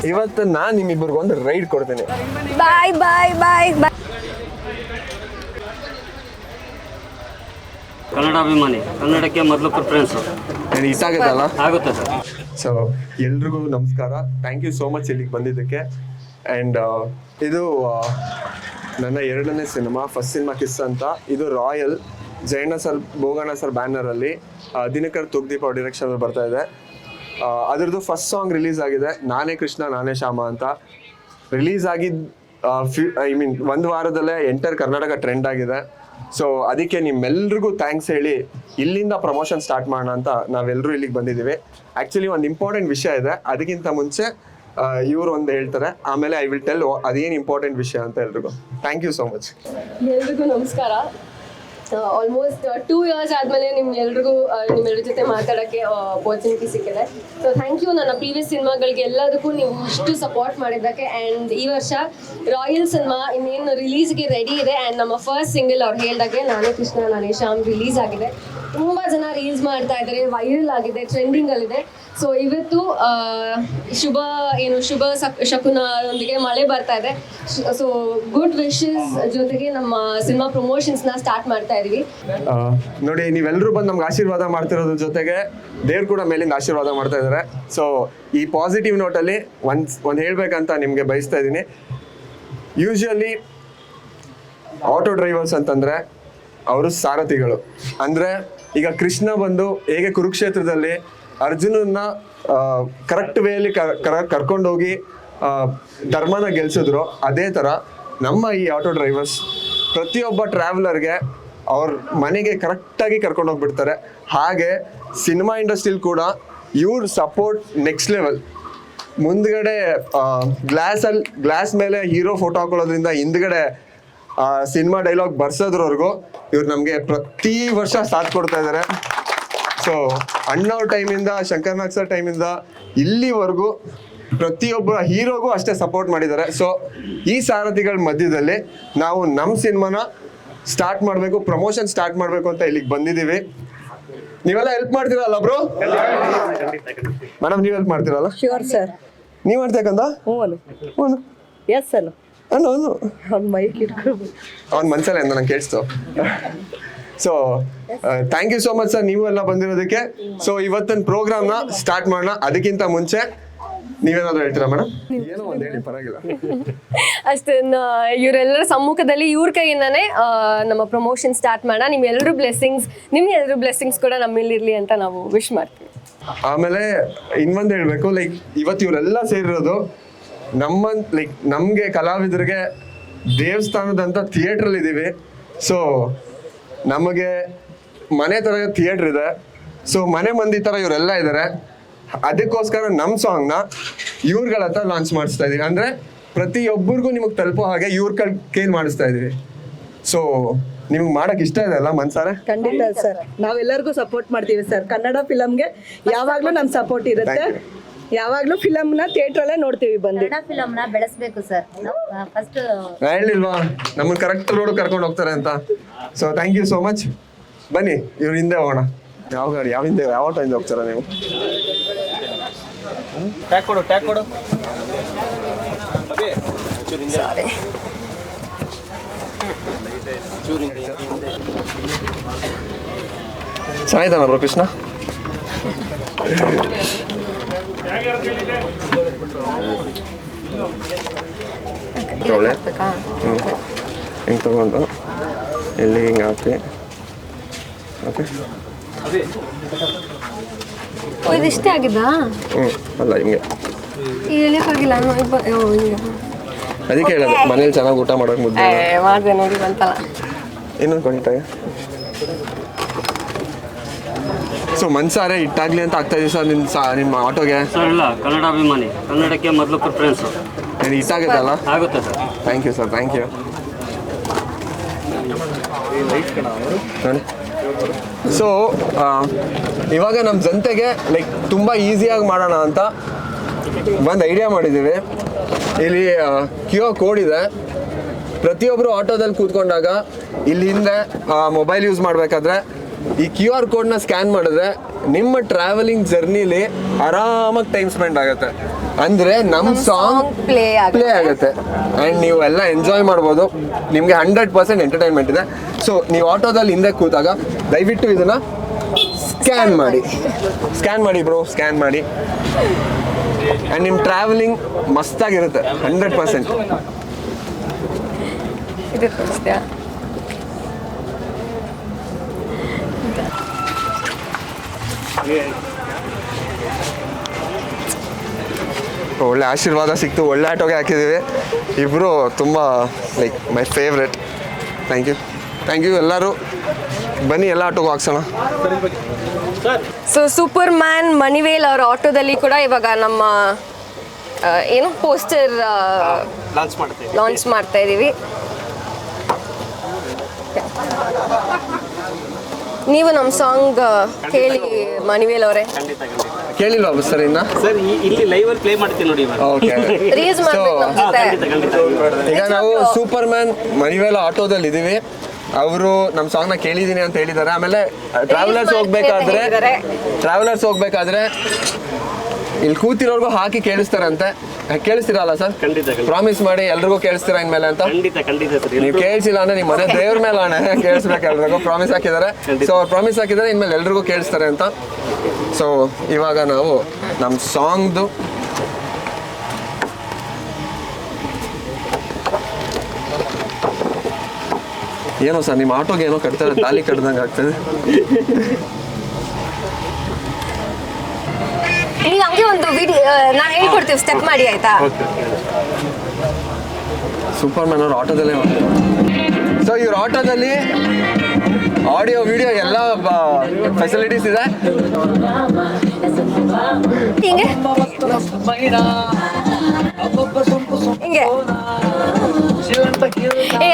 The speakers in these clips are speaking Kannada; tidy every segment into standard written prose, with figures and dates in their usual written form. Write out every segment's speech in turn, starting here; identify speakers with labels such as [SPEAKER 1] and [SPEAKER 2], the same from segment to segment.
[SPEAKER 1] ಇವತ್ತು ನಾನು ನಿಮ್ಮಿಬ್ಬರಿಗೆ ಒಂದು ರೈಡ್ ಕೊಡ್ತೇನೆ.
[SPEAKER 2] ಬಾಯ್ ಬಾಯ್ ಬಾಯ್ ಬಾಯ್.
[SPEAKER 3] ಕನ್ನಡ ಅಭಿಮಾನಿ, ಕನ್ನಡಕ್ಕೆ ಮೊದಲು ಪ್ರಿಫರೆನ್ಸ್.
[SPEAKER 1] ಇಷ್ಟ ಆಗುತ್ತಲ್ಲ?
[SPEAKER 3] ಆಗುತ್ತೆ ಸರ್.
[SPEAKER 1] ಸೊ ಎಲ್ರಿಗೂ ನಮಸ್ಕಾರ. ಥ್ಯಾಂಕ್ ಯು ಸೋ ಮಚ್ ಇಲ್ಲಿಗೆ ಬಂದಿದ್ದಕ್ಕೆ. ಆ್ಯಂಡ್ ಇದು ನನ್ನ 2ನೇ ಸಿನಿಮಾ, ಫಸ್ಟ್ ಸಿನಿಮಾ ಕಿಸ್ ಅಂತ. ಇದು royal Jayanna sir, Bhoganna sir ಬ್ಯಾನರಲ್ಲಿ ದಿನಕರ್ ತುಗ್ದೀಪ್ ಅವ್ರ ಡಿರೆಕ್ಷನಲ್ಲಿ ಬರ್ತಾ ಇದೆ. ಅದರದ್ದು ಫಸ್ಟ್ ಸಾಂಗ್ ರಿಲೀಸ್ ಆಗಿದೆ, ನಾನೇ ಕೃಷ್ಣ ನಾನೇ ಶ್ಯಾಮ ಅಂತ. ರಿಲೀಸ್ ಆಗಿದ್ದು ಒಂದು ವಾರದಲ್ಲೇ ಎಂಟರ್ ಕರ್ನಾಟಕ ಟ್ರೆಂಡ್ ಆಗಿದೆ. ಸೊ ಅದಕ್ಕೆ ನಿಮ್ಮೆಲ್ರಿಗೂ ಥ್ಯಾಂಕ್ಸ್ ಹೇಳಿ ಇಲ್ಲಿಂದ ಪ್ರಮೋಷನ್ ಸ್ಟಾರ್ಟ್ ಮಾಡೋಣ ಅಂತ ನಾವೆಲ್ಲರೂ ಇಲ್ಲಿಗೆ ಬಂದಿದ್ದೀವಿ. ಆ್ಯಕ್ಚುಲಿ ಒಂದು ಇಂಪಾರ್ಟೆಂಟ್ ವಿಷಯ ಇದೆ, ಅದಕ್ಕಿಂತ ಮುಂಚೆ ಇವರು ಒಂದು ಹೇಳ್ತಾರೆ, ಆಮೇಲೆ ಐ ವಿಲ್ ಟೆಲ್ ಅದೇನು ಇಂಪಾರ್ಟೆಂಟ್ ವಿಷಯ ಅಂತ ಎಲ್ರಿಗೂ. Thank you so much.
[SPEAKER 4] ಎಲ್ರಿಗೂ ನಮಸ್ಕಾರ. ಆಲ್ಮೋಸ್ಟ್ 2 years ಆದಮೇಲೆ ನಿಮ್ಮೆಲ್ಲರ ಜೊತೆ ಮಾತಾಡೋಕ್ಕೆ ಅಪರ್ಚುನಿಟಿ ಸಿಕ್ಕಿದೆ. So thank you. ನನ್ನ ಪ್ರೀವಿಯಸ್ ಸಿನಿಮಾಗಳಿಗೆ ಎಲ್ಲದಕ್ಕೂ ನೀವು ಇಷ್ಟು ಸಪೋರ್ಟ್ ಮಾಡಿದ್ದಕ್ಕೆ. ಆ್ಯಂಡ್ ಈ ವರ್ಷ ರಾಯಲ್ ಸಿನಿಮಾ ಇನ್ನೇನು ರಿಲೀಸ್ಗೆ ರೆಡಿ ಇದೆ. ಆ್ಯಂಡ್ ನಮ್ಮ ಫಸ್ಟ್ ಸಿಂಗಲ್ ಅವ್ರು ಹೇಳ್ದಾಗೆ ನಾನೇ ಕೃಷ್ಣ ನಾನೇ ಶ್ಯಾಮ್ ರಿಲೀಸ್ ಆಗಿದೆ. ತುಂಬ ಜನ ರೀಲ್ಸ್ ಮಾಡ್ತಾ ಇದ್ದಾರೆ, ವೈರಲ್ ಆಗಿದೆ, ಟ್ರೆಂಡಿಂಗಲ್ಲಿದೆ. ಸೊ ಇವತ್ತು ಶುಭ ಶಕುನದೊಂದಿಗೆ ಮಳೆ ಬರ್ತಾ ಇದೆ. ಸೊ ಗುಡ್ ವಿಶಸ್ ಜೊತೆಗೆ ನಮ್ಮ ಸಿನಿಮಾ ಪ್ರಮೋಷನ್ಸ್ನ ಸ್ಟಾರ್ಟ್ ಮಾಡ್ತಾ ಇದೀವಿ.
[SPEAKER 1] ನೋಡಿ, ನೀವೆಲ್ಲರೂ ಬಂದು ನಮ್ಗೆ ಆಶೀರ್ವಾದ ಮಾಡ್ತಿರೋದ್ರ ಜೊತೆಗೆ ದೇವ್ರು ಕೂಡ ಮೇಲಿಂದ ಆಶೀರ್ವಾದ ಮಾಡ್ತಾ ಇದ್ದಾರೆ. ಸೊ ಈ ಪಾಸಿಟಿವ್ ನೋಟಲ್ಲಿ ಒಂದು ಹೇಳ್ಬೇಕಂತ ನಿಮಗೆ ಬಯಸ್ತಾ ಇದ್ದೀನಿ. ಯೂಶುವಲಿ ಆಟೋ ಡ್ರೈವರ್ಸ್ ಅಂತಂದರೆ ಅವರು ಸಾರಥಿಗಳು. ಅಂದರೆ ಈಗ ಕೃಷ್ಣ ಬಂದು ಹೇಗೆ ಕುರುಕ್ಷೇತ್ರದಲ್ಲಿ ಅರ್ಜುನನ್ನ ಕರೆಕ್ಟ್ ವೇಯಲ್ಲಿ ಕರ್ಕೊಂಡೋಗಿ ಧರ್ಮನ ಗೆಲ್ಸಿದ್ರು, ಅದೇ ಥರ ನಮ್ಮ ಈ ಆಟೋ ಡ್ರೈವರ್ಸ್ ಪ್ರತಿಯೊಬ್ಬ ಟ್ರಾವೆಲರ್ಗೆ ಅವ್ರ ಮನೆಗೆ ಕರೆಕ್ಟಾಗಿ ಕರ್ಕೊಂಡೋಗ್ಬಿಡ್ತಾರೆ. ಹಾಗೆ ಸಿನಿಮಾ ಇಂಡಸ್ಟ್ರಿಲಿ ಕೂಡ ಇವ್ರ ಸಪೋರ್ಟ್ ನೆಕ್ಸ್ಟ್ ಲೆವೆಲ್. ಮುಂದ್ಗಡೆ ಗ್ಲಾಸ್ ಮೇಲೆ ಹೀರೋ ಫೋಟೋ ಹಾಕೊಳ್ಳೋದ್ರಿಂದ ಹಿಂದ್ಗಡೆ ಸಿನಿಮಾ ಡೈಲಾಗ್ ಬರ್ಸೋದ್ರವರೆಗೂ ಇವ್ರು ನಮಗೆ ಪ್ರತಿ ವರ್ಷ ಸಾಥ್ ಕೊಡ್ತಾ ಇದ್ದಾರೆ. ಸೊ ಅಣ್ಣವ್ರ ಟೈಮಿಂದ, ಶಂಕರ್ನಾಗ್ ಸರ್ ಟೈಮಿಂದ ಇಲ್ಲಿವರೆಗೂ ಪ್ರತಿಯೊಬ್ಬರ ಹೀರೋಗೂ ಅಷ್ಟೇ ಸಪೋರ್ಟ್ ಮಾಡಿದ್ದಾರೆ. ಸೊ ಈ ಸಾರಥಿಗಳ ಮಧ್ಯದಲ್ಲಿ ನಾವು ನಮ್ಮ ಸಿನಿಮಾನ ಸ್ಟಾರ್ಟ್ ಮಾಡಬೇಕು, ಪ್ರಮೋಷನ್ ಸ್ಟಾರ್ಟ್ ಮಾಡಬೇಕು ಅಂತ ಇಲ್ಲಿಗೆ ಬಂದಿದ್ದೀವಿ. ನೀವೆಲ್ಲ ಹೆಲ್ಪ್ ಮಾಡ್ತೀರಲ್ಲ ಬ್ರೋ? ಮೇಡಮ್, ನೀವು ಹೆಲ್ಪ್ ಮಾಡ್ತೀರಲ್ಲ?
[SPEAKER 2] Sure sir.
[SPEAKER 1] ನೀವು ಮಾಡ್ತೇಕಂದ?
[SPEAKER 2] ಹ್ಞೂ ಎಸ್ ಸರ್. ಅವ್ನ ಮೈಕ್ ಇಟ್ಕೊಳ್ಬೇಕು,
[SPEAKER 1] ಅವ್ನ ಮನ್ಸಲ್ಲ ಅಂತ ನಂಗೆ ಕೇಳಿಸ್ತು. So thank you so much sir, ನೀವು ಎಲ್ಲ ಬಂದಿರೋದಕ್ಕೆ. ಸೊ ಇವತ್ತಿನ ಪ್ರೋಗ್ರಾಮ್ನ ಸ್ಟಾರ್ಟ್ ಮಾಡೋಣ. ಅದಕ್ಕಿಂತ ಮುಂಚೆ ನೀವೇನಾದ್ರು ಹೇಳ್ತೀರಾ ಮೇಡಮ್? ಏನೋ ಒಂದು ಹೇಳಿ, ಪರವಾಗಿಲ್ಲ.
[SPEAKER 4] ಅಷ್ಟೇ, ಇವರೆಲ್ಲರ ಸಮ್ಮುಖದಲ್ಲಿ ಇವ್ರ ಕೈಯಿಂದಾನೇ ನಮ್ಮ ಪ್ರಮೋಷನ್ ಸ್ಟಾರ್ಟ್ ಮಾಡೋಣ. ನಿಮ್ಮೆಲ್ಲರೂ ಬ್ಲೆಸ್ಸಿಂಗ್ಸ್ ಕೂಡ ನಮ್ಮಲ್ಲಿರಲಿ ಅಂತ ನಾವು ವಿಶ್ ಮಾಡ್ತೀವಿ.
[SPEAKER 1] ಆಮೇಲೆ ಇನ್ನೊಂದು ಹೇಳಬೇಕು, ಲೈಕ್ ಇವತ್ತು ಇವರೆಲ್ಲ ಸೇರಿರೋದು ನಮಗೆ ಕಲಾವಿದರಿಗೆ ದೇವಸ್ಥಾನದಂಥ ಥಿಯೇಟ್ರಲ್ಲಿ ಇದ್ದೀವಿ. ಸೊ ನಮಗೆ ಮನೆ ಥರ ಥಿಯೇಟ್ರ್ ಇದೆ. ಸೊ ಮನೆ ಮಂದಿ ಥರ ಇವರೆಲ್ಲ ಇದ್ದಾರೆ. ಅದಕ್ಕೋಸ್ಕರ ನಮ್ಮ ಸಾಂಗ್ನ ಇವ್ರಗಳ ಹತ್ರ ಲಾಂಚ್ ಮಾಡಿಸ್ತಾ ಇದೀವಿ. ಅಂದರೆ ಪ್ರತಿಯೊಬ್ಬರಿಗೂ ನಿಮಗೆ ತಲುಪೋ ಹಾಗೆ ಇವ್ರ ಕೈಲಿ ಮಾಡಿಸ್ತಾ ಇದೀವಿ. ಸೊ ನಿಮ್ಗೆ ಮಾಡಕ್ಕೆ ಇಷ್ಟ ಇದೆ ಅಲ್ಲ ಮನ್ಸಾರೆ?
[SPEAKER 2] ಖಂಡಿತ ಸರ್, ನಾವೆಲ್ಲರಿಗೂ ಸಪೋರ್ಟ್ ಮಾಡ್ತೀವಿ ಸರ್. ಕನ್ನಡ ಫಿಲಮ್ಗೆ ಯಾವಾಗಲೂ ನಮ್ಮ ಸಪೋರ್ಟ್ ಇರುತ್ತೆ. ಯಾವಾಗಲೂ ಫಿಲಮ್ನ ಥಿಯೇಟ್ರಲ್ಲೇ ನೋಡ್ತೀವಿ. ಬಂದು
[SPEAKER 5] ಕನ್ನಡ ಫಿಲಮ್ನ ಬೆಳೆಸಬೇಕು ಸರ್. ಫಸ್ಟ್
[SPEAKER 1] ಹೇಳಿಲ್ವಾ ನಮ್ಮನ್ನು ಕರೆಕ್ಟ್ ರೋಡ್ ಕರ್ಕೊಂಡು ಹೋಗ್ತಾರೆ ಅಂತ. So thank you so much. ಬನ್ನಿ, ಇವ್ರ ಹಿಂದೆ ಹೋಗೋಣ. ಯಾವ ಟೈಮ್ ಹೋಗ್ತಾರ ನೀವು?
[SPEAKER 3] ಟ್ಯಾಗ್ ಕೊಡು.
[SPEAKER 1] ಚೆನ್ನಾಗಿದ್ದಾನ ಬ್ರೋ ಕೃಷ್ಣ? ಹಿಂಗೆ ತಗೊಂಡು ಇಲ್ಲಿ ಹಿಂಗೆ ಹಾಕಿ. ಓಕೆ,
[SPEAKER 4] ಇದಿಷ್ಟೇ ಆಗಿದ್ದಾ?
[SPEAKER 1] ಅಲ್ಲ ಹಿಂಗೆ
[SPEAKER 4] ಹೇಳಿಲ್ಲ.
[SPEAKER 1] ಅದಕ್ಕೆ ಹೇಳೋದು, ಮನೇಲಿ ಚೆನ್ನಾಗಿ ಊಟ ಮಾಡೋಕೆ ಮುದ್ದೆ
[SPEAKER 4] ಮಾಡಿದೆ ನೋಡಿ ಬಂತಲ್ಲ.
[SPEAKER 1] ಇನ್ನೊಂದು ಕೊಂಡಿಟ್ಟಾಗ. ಸೊ ಮನ್ಸಾರೆ ಇಟ್ಟಾಗ್ಲಿ ಅಂತ ಆಗ್ತಾ ಇದೆ ಸರ್ ನಿಮ್ಮ ಆಟೋಗೆ?
[SPEAKER 3] ಸರ್ ಇಲ್ಲ, ಕನ್ನಡ ಅಭಿಮಾನಿ, ಕನ್ನಡಕ್ಕೆ ಮೊದಲು ಪ್ರಿಫರೆನ್ಸ್.
[SPEAKER 1] ಇಟ್ಟಾಗುತ್ತಲ್ಲ?
[SPEAKER 3] ಆಗುತ್ತೆ sir.
[SPEAKER 1] Thank you sir, thank you. So ಇವಾಗ ನಮ್ಮ ಜನತೆಗೆ ತುಂಬ ಈಸಿಯಾಗಿ ಮಾಡೋಣ ಅಂತ ಒಂದು ಐಡಿಯಾ ಮಾಡಿದ್ದೀವಿ. ಇಲ್ಲಿ QR ಕೋಡ್ ಇದೆ. ಪ್ರತಿಯೊಬ್ಬರು ಆಟೋದಲ್ಲಿ ಕೂತ್ಕೊಂಡಾಗ ಇಲ್ಲಿ ಹಿಂದೆ ಮೊಬೈಲ್ ಯೂಸ್ ಮಾಡಬೇಕಾದ್ರೆ ಈ QR ಕೋಡ್ನ ಸ್ಕ್ಯಾನ್ ಮಾಡಿದ್ರೆ ನಿಮ್ಮ ಟ್ರಾವೆಲಿಂಗ್ ಜರ್ನಿಲಿ ಆರಾಮಾಗಿ ಟೈಮ್ ಸ್ಪೆಂಡ್ ಆಗುತ್ತೆ. ಅಂದರೆ ನಮ್ಮ ಸಾಂಗ್
[SPEAKER 4] ಪ್ಲೇ
[SPEAKER 1] ಪ್ಲೇ ಆಗುತ್ತೆ ಆ್ಯಂಡ್ ನೀವು ಎಲ್ಲ ಎಂಜಾಯ್ ಮಾಡ್ಬೋದು. ನಿಮಗೆ 100% ಎಂಟರ್ಟೈನ್ಮೆಂಟ್ ಇದೆ. ಸೊ ನೀವು ಆಟೋದಲ್ಲಿ ಹಿಂದೆ ಕೂತಾಗ ದಯವಿಟ್ಟು ಇದನ್ನು ಸ್ಕ್ಯಾನ್ ಮಾಡಿ ಬ್ರೋ, ಸ್ಕ್ಯಾನ್ ಮಾಡಿ. ಆ್ಯಂಡ್ ನಿಮ್ಮ ಟ್ರಾವೆಲಿಂಗ್ ಮಸ್ತಾಗಿರುತ್ತೆ 100%.
[SPEAKER 4] ಇದು ತೋರಿಸ್ತೀಯಾ?
[SPEAKER 1] ಒಳ್ಳೆ ಆಶೀರ್ವಾದ ಸಿಕ್ತು, ಒಳ್ಳೆ ಆಟೋಗೆ ಹಾಕಿದ್ದೀವಿ ಇಬ್ಬರು. ತುಂಬ like my favourite. Thank you ಎಲ್ಲರೂ. ಬನ್ನಿ ಎಲ್ಲ ಆಟೋಗೂ ಹಾಕ್ಸೋಣ.
[SPEAKER 4] ಸೊ ಸೂಪರ್ ಮ್ಯಾನ್ ಮಣಿವೇಲ್ ಅವರ ಆಟೋದಲ್ಲಿ ಕೂಡ ಇವಾಗ ನಮ್ಮ ಏನು ಪೋಸ್ಟರ್ ಲಾಂಚ್ ಮಾಡ್ತಾ ಇದ್ದೀವಿ. ನೀವು ನಮ್ಮ ಸಾಂಗ್ ಕೇಳಿ ಮಣಿವೇಲ್ ಅವರೇ.
[SPEAKER 1] ಕೇಳಿಲ್ವಾ ಸರ್ ಇನ್ನ?
[SPEAKER 3] ಸರ್ ಇಲ್ಲಿ ಲೈವ್ ಅಲ್ಲಿ ಪ್ಲೇ ಮಾಡ್ತೀನಿ ನೋಡಿ ಇವಾಗ.
[SPEAKER 1] ಓಕೆ.
[SPEAKER 4] ರಿಲೀಸ್ ಮಾಡ್ಬೇಕು ನಮ್ಮ ಜೊತೆ.
[SPEAKER 1] ಈಗ ನಾವು ಸೂಪರ್ ಮ್ಯಾನ್ ಮಣಿವೇಲ್ ಆಟೋದಲ್ಲಿ ಇದ್ದೀವಿ. ಅವರು ನಮ್ಮ ಸಾಂಗ್ನ ಕೇಳಿದ್ದೀನಿ ಅಂತ ಹೇಳಿದ್ದಾರೆ. ಆಮೇಲೆ ಟ್ರಾವೆಲರ್ಸ್ ಹೋಗ್ಬೇಕಾದ್ರೆ ಇಲ್ಲಿ ಕೂತಿರೋರ್ಗು ಹಾಕಿ ಕೇಳಿಸ್ತಾರಂತೆ. ಕೇಳಿಸ್ತೀರಲ್ಲ ಸರ್?
[SPEAKER 3] ಖಂಡಿತ
[SPEAKER 1] ಪ್ರಾಮಿಸ್ ಮಾಡಿ ಎಲ್ರಿಗೂ ಕೇಳಿಸ್ತೀರಾ ಇನ್ಮೇಲೆ ಅಂತ?
[SPEAKER 3] ಖಂಡಿತ ಸರ್.
[SPEAKER 1] ನೀವು ಕೇಳಿಸಿಲ್ಲ ಅಂದ್ರೆ ನಿಮ್ಮ ಮನೆ ದೇವ್ರ ಮೇಲೆ ಆಣೆ ಕೇಳಿಸ್ಬೇಕು. ಎಲ್ರಿಗೂ ಪ್ರಾಮಿಸ್ ಹಾಕಿದ್ದಾರೆ. ಸೊ ಅವ್ರು ಪ್ರಾಮಿಸ್ ಹಾಕಿದ್ದಾರೆ ಇನ್ಮೇಲೆ ಎಲ್ರಿಗೂ ಕೇಳಿಸ್ತಾರೆ ಅಂತ. ಸೊ ಇವಾಗ ನಾವು ನಮ್ಮ ಸಾಂಗ್ದು ಏನೋ ಸರ್ ನಿಮ್ಮ ಆಟೋಗೆ ಏನೋ ಕಟ್ತಾರೆ, ತಾಲಿ ಕಟ್ದಂಗೆ ಆಗ್ತದೆ.
[SPEAKER 4] ಈಗ ಹಂಗೆ ಒಂದು ವಿಡಿಯೋ ನಾವು ಹೇಳ್ಕೊಡ್ತೀವಿ, ಸ್ಟೆಪ್ ಮಾಡಿ ಆಯ್ತಾ?
[SPEAKER 1] ಸೂಪರ್ ಮ್ಯಾನ್ ಅವ್ರ ಆಟೋದಲ್ಲೇ. ಸೊ ಇವ್ರ ಆಟೋದಲ್ಲಿ ಆಡಿಯೋ ವಿಡಿಯೋ ಎಲ್ಲ ಫೆಸಿಲಿಟೀಸ್ ಇದೆ.
[SPEAKER 4] ಹಿಂಗೆ ಹಿಂಗೆ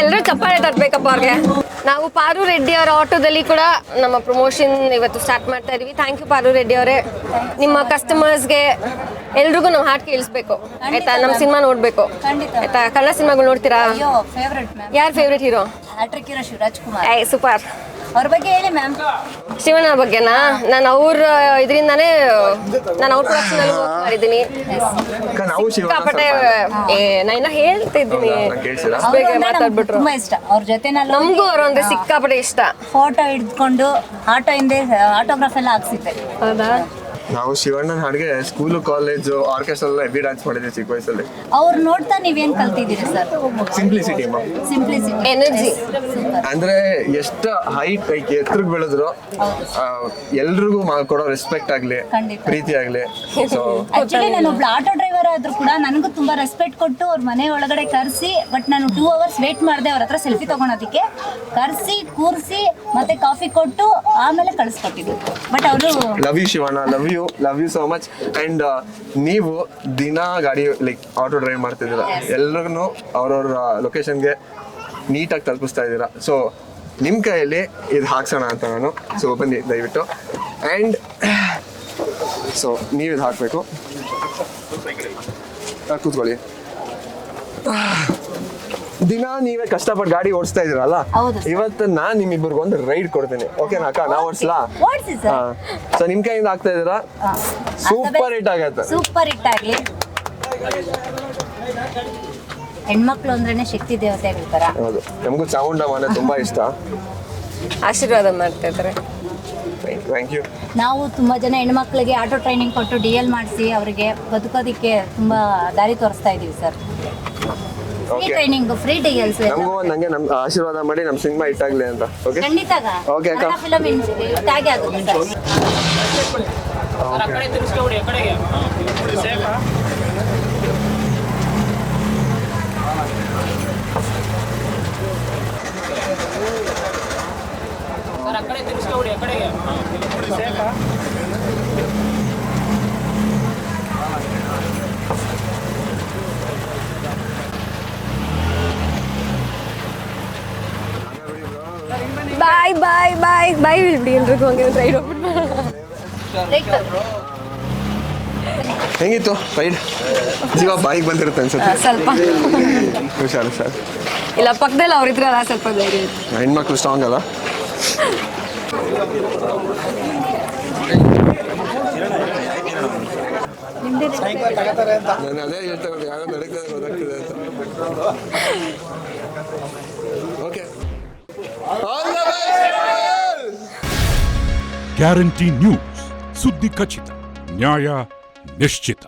[SPEAKER 4] ಎಲ್ಲರೂ ಚಪ್ಪಾಳೆ ತಟ್ಬೇಕಪ್ಪ ಅವ್ರಿಗೆ. ನಾವು ಪಾರು ರೆಡ್ಡಿ ಅವರ ಆಟೋದಲ್ಲಿ ಕೂಡ ನಮ್ಮ ಪ್ರಮೋಷನ್ ಇವತ್ತು ಸ್ಟಾರ್ಟ್ ಮಾಡ್ತಾ ಇದೀವಿ. ಥ್ಯಾಂಕ್ ಯು ಪಾರು ರೆಡ್ಡಿ ಅವರೇ. ನಿಮ್ಮ ಕಸ್ಟಮರ್ಸ್ಗೆ ಎಲ್ರಿಗೂ ನಾವು ಹಾಡು ಕೇಳಿಸ್ಬೇಕು ಆಯ್ತಾ? ನಮ್ಮ ಸಿನಿಮಾ ನೋಡ್ಬೇಕು ಆಯ್ತಾ? ಕನ್ನಡ ಸಿನಿಮಾಗಳು ನೋಡ್ತೀರಾ? ಯಾರು favourite hero?
[SPEAKER 5] Shivaraj Kumar.
[SPEAKER 4] Super.
[SPEAKER 5] ಅವ್ರ ಬಗ್ಗೆ ಹೇಳಿ ಮ್ಯಾಮ್.
[SPEAKER 4] ಶಿವಣ್ಣ ಬಗ್ಗೆನಾ? ನಾನು ಅವ್ರ ಇದರಿಂದಾನೇ ನಾನು ಅವ್ರ ಪ್ರೊಡಕ್ಷನ್ ವರ್ಕ್ ಮಾಡಿದ್ದೀನಿ.
[SPEAKER 1] ನಾವು
[SPEAKER 4] ಸಿಕ್ಕಾಪಟ್ಟೆ ನಾ ಇನ್ನ ಹೇಳ್ತಿದ್ದೀನಿ, ಬೇಗ ಮಾತಾಡ್ಬಿಟ್ರು.
[SPEAKER 5] ತುಂಬಾ ಇಷ್ಟ ಅವ್ರ ಜೊತೆ.
[SPEAKER 4] ನಮಗೂ ಅವ್ರ ಅಂದ್ರೆ ಸಿಕ್ಕಾಪಟ್ಟೆ ಇಷ್ಟ.
[SPEAKER 5] ಫೋಟೋ ಹಿಡ್ಕೊಂಡು ಆಟೋ ಹಿಂದೆ ಆಟೋಗ್ರಾಫ್ ಎಲ್ಲ ಹಾಕ್ಸಿದ್ದೆ.
[SPEAKER 4] ಹೌದಾ?
[SPEAKER 1] ನಾವು ಶಿವಣ್ಣನ ಹಾಡಿಗೆ ಸ್ಕೂಲು, ಕಾಲೇಜು, ಆರ್ಕೆಸ್ಟ್ರಾ ಎಲ್ಲ ಹೆವಿ ಡ್ಯಾನ್ಸ್ ಮಾಡಿದ್ವಿ ಚಿಕ್ಕ ವಯಸ್ಸಲ್ಲಿ.
[SPEAKER 5] ಅವ್ರು ನೋಡ್ತಾ ನೀವೇನ್ ಕಲ್ತಿದ್ದೀರಿ ಸರ್?
[SPEAKER 1] Simplicity
[SPEAKER 5] simplicity,
[SPEAKER 4] energy.
[SPEAKER 1] ಅಂದ್ರೆ ಎಷ್ಟು ಹೈಟ್ ಎತ್ತರಕ್ಕೆ ಬೆಳೆದ್ರು ಎಲ್ರಿಗೂ ಕೊಡೋ ರೆಸ್ಪೆಕ್ಟ್ ಆಗ್ಲಿ,
[SPEAKER 5] ಖಂಡಿತ.
[SPEAKER 1] ಪ್ರೀತಿ ಆಗ್ಲಿ. ಸೊ
[SPEAKER 5] ಆಕ್ಚುಲಿ ನಾನು ಒಬ್ಳು ಆಟೋ ಡ್ರೈವರ್ ಆದ್ರೂ ಕೂಡ ನನಗೂ ತುಂಬಾ ರೆಸ್ಪೆಕ್ಟ್ ಕೊಟ್ಟು ಅವ್ರ ಮನೆ ಒಳಗಡೆ ಕರೆಸಿ, ಬಟ್ ನಾನು 2 hours ವೇಟ್ ಮಾಡಿದೆ ಅವ್ರ ಹತ್ರ ಸೆಲ್ಫಿ ತಗೊಳೋದಕ್ಕೆ. ಕರೆಸಿ ಕೂರಿಸಿ ಮತ್ತೆ ಕಾಫಿ ಕೊಟ್ಟು ಆಮೇಲೆ ಕಳಿಸ್ಕೊಟ್ಟಿದ್ದು. ಬಟ್ ಅವರು
[SPEAKER 1] love you Shivanna, love you so much. And ನೀವು ದಿನ ಗಾಡಿ ಲೈಕ್ ಆಟೋ ಡ್ರೈವ್ ಮಾಡ್ತಿದ್ದೀರಾ, ಎಲ್ರಿಗೂ ಅವ್ರವ್ರ ಲೊಕೇಶನ್ಗೆ ನೀಟಾಗಿ ತಲುಪಿಸ್ತಾ ಇದ್ದೀರಾ. ಸೊ ನಿಮ್ಮ ಕೈಯಲ್ಲಿ ಇದು ಹಾಕ್ಸೋಣ ಅಂತ ನಾನು. ಸೊ ಬನ್ನಿ ದಯವಿಟ್ಟು. ಆ್ಯಂಡ್ ಸೊ ನೀವು ಇದು ಹಾಕಬೇಕು. ಕೂತ್ಕೊಳ್ಳಿ. ದಿನ ನೀವೇ ಕಷ್ಟಪಟ್ಟು ಗಾಡಿ ಓಡಿಸ್ತಾ ಇದ್ದೀರಲ್ಲ,
[SPEAKER 5] ಹೌದು.
[SPEAKER 1] ಇವತ್ತು ನಾನು ನಿಮ್ಮಿಬ್ಬರಿಗೂ ಒಂದು ರೈಡ್ ಕೊಡ್ತೀನಿ. ಓಕೆನಾ ಅಕ್ಕ? ನಾವು ಓಡಿಸ್ಲಾ?
[SPEAKER 5] ಓಡಿಸಿ ಸರ್.
[SPEAKER 1] ಸೊ ನಿಮ್ ಕೈಯಿಂದ ಆಗ್ತಾ ಇದ್ದೀರಾ? ಸೂಪರ್ ಹಿಟ್ ಆಗತ್ತೆ.
[SPEAKER 5] ಸೂಪರ್ ಹಿಟ್ ಆಗ್ಲಿ. ಹೆಣ್ಮಕ್ಳು ಅಂದ್ರೇನೆ ಶಕ್ತಿ ದೇವತೆಗಳ ತರ.
[SPEAKER 1] ಹೌದು, ನಮಗೂ ಚಾಮುಂಡಮ್ಮನ ತುಂಬಾ ಇಷ್ಟ.
[SPEAKER 4] ಆಶೀರ್ವಾದ ಮಾಡ್ತಾ ಇದ್ದಾರೆ.
[SPEAKER 1] Thank you.
[SPEAKER 5] ನಾವು ತುಂಬಾ ಜನ ಹೆಣ್ಮಕ್ಳಿಗೆ ಆಟೋ ಟ್ರೈನಿಂಗ್ ಕೊಟ್ಟು DL ಮಾಡಿಸಿ ಅವರಿಗೆ ಬದುಕೋದಿಕ್ಕೆ ತುಂಬಾ ದಾರಿ ತೋರಿಸ್ತಾ ಇದೀವಿ sir. Free
[SPEAKER 1] okay,
[SPEAKER 5] training, free DLs.
[SPEAKER 1] ನಮಗೂ ನಂಗೆ ನಮ್ ಆಶೀರ್ವಾದ ಮಾಡಿ ನಮ್ಮ ಸಿನಿಮಾ ಇಟ್ಟಾಗ್ಲಿ ಅಂತ. ಓಕೆ,
[SPEAKER 5] ಖಂಡಿತ
[SPEAKER 1] ಓಕೆ ಅಕ್ಕ.
[SPEAKER 5] ಫಿಲಮ್ ಟ್ಯಾಗ್ ಆಗುತ್ತೆ ಸರ್.
[SPEAKER 4] ಬಾಯ್ ಬಾಯ್ ಬಾಯ್ ಬಾಯ್ ಬಿಡಿ ಎಲ್ರಿಗೂ. ಹಂಗೆ ರೈಡ್ ಹೋಗ್ಬಿಟ್ಟು
[SPEAKER 1] ಹೆಂಗಿತ್ತು ರೈಡ್? ಜೀವ ಬಾಯಿಗೆ ಬಂದಿರುತ್ತೆ ಅನ್ಸುತ್ತೆ.
[SPEAKER 4] ಸ್ವಲ್ಪ
[SPEAKER 1] ಹುಷಾರು ಸರ್.
[SPEAKER 4] ಇಲ್ಲ, ಪಕ್ಕದಲ್ಲಿ ಅವ್ರಿದ್ರಲ್ಲ, ಸ್ವಲ್ಪ ಧೈರ್ಯ ಇತ್ತು.
[SPEAKER 1] ಹೆಣ್ಮಕ್ಳು ಸ್ಟ್ರಾಂಗ್ ಅಲ್ಲ. ನಾನು ಅದೇ ಹೇಳ್ತಾ ಇರೋದು, ಯಾರೋ ನಡೀತದೆ ಗೊತ್ತಾಗ್ತದೆ ಅಂತ. Okay, all the best.
[SPEAKER 6] Guarantee news, ಸುದ್ದಿ ಖಚಿತ, ನ್ಯಾಯ ನಿಶ್ಚಿತ.